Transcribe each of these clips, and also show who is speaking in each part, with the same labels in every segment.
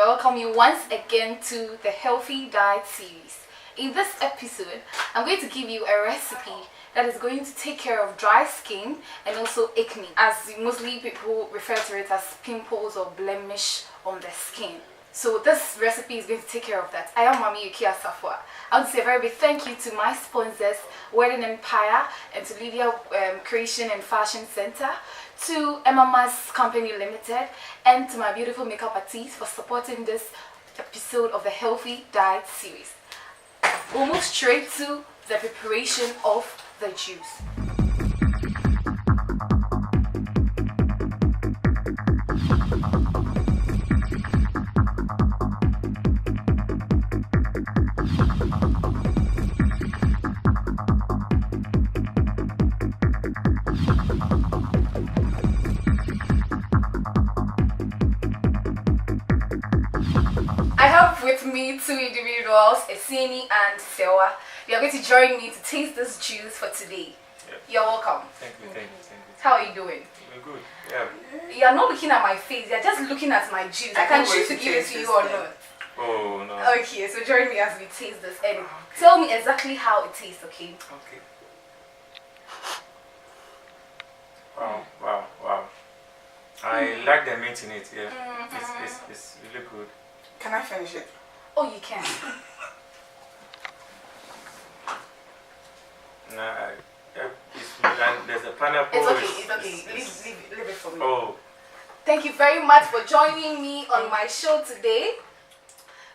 Speaker 1: I welcome you once again to the Healthy Diet series. In this episode, I'm going to give you a recipe that is going to take care of dry skin and also acne, as mostly people refer to it as pimples or blemish on the skin. So this recipe is going to take care of that. I am Mami Yuki Asafwa. I want to say a very big thank you to my sponsors, Wedding Empire, and to Lydia Creation and Fashion Center, to Emma's Company Limited, and to my beautiful makeup artist for supporting this episode of the Healthy Diet series. We'll move straight to the preparation of the juice. I have with me two individuals, Esini and Sewa. They are going to join me to taste this juice for today.
Speaker 2: Yep.
Speaker 1: You're welcome.
Speaker 2: Thank you.
Speaker 1: How are you doing?
Speaker 2: We're good. Yeah.
Speaker 1: You're not looking at my face, you're just looking at my juice. I can choose to give it to you or not.
Speaker 2: Oh no.
Speaker 1: Okay, so join me as we taste this and tell me exactly how it tastes, okay?
Speaker 2: Okay. Wow. I like the mint in it. Yeah. It's really good.
Speaker 3: Can I finish it?
Speaker 1: Oh, you can.
Speaker 2: Nah, and there's a pineapple.
Speaker 1: It's okay. Leave it for me.
Speaker 2: Oh.
Speaker 1: Thank you very much for joining me on my show today.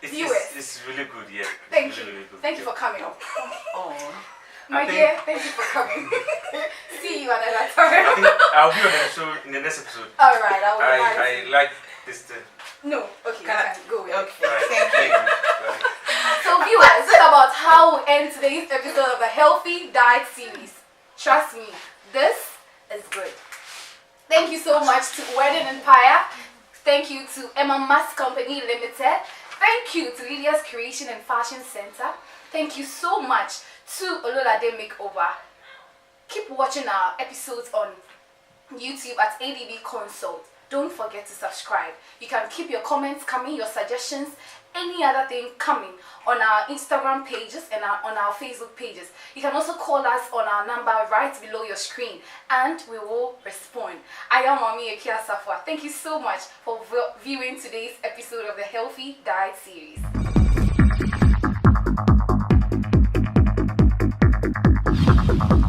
Speaker 1: Viewers.
Speaker 2: It's really good, yeah.
Speaker 1: Thank you.
Speaker 2: Really good.
Speaker 1: Thank you for coming up.
Speaker 3: Oh.
Speaker 1: My dear, thank you for coming. See you another time.
Speaker 2: I think I'll be on the show in the next episode.
Speaker 1: Alright, I
Speaker 2: I like this thing.
Speaker 1: No, okay,
Speaker 3: Can I
Speaker 1: go with it.
Speaker 3: Okay.
Speaker 2: Right.
Speaker 3: Thank you.
Speaker 1: So viewers, this is about how we end today's episode of the Healthy Diet series. Trust me, this is good. Thank you so much to Wedding Empire. Thank you to Emma's Company Limited. Thank you to Lydia's Creation and Fashion Center. Thank you so much to Ololade Makeover. Keep watching our episodes on YouTube at ADB Consult. Don't forget to subscribe. You can keep your comments coming, your suggestions, any other thing coming on our Instagram pages and on our Facebook pages. You can also call us on our number right below your screen and we will respond. I am Mami Yuki Asafwa. Thank you so much for viewing today's episode of the Healthy Diet series.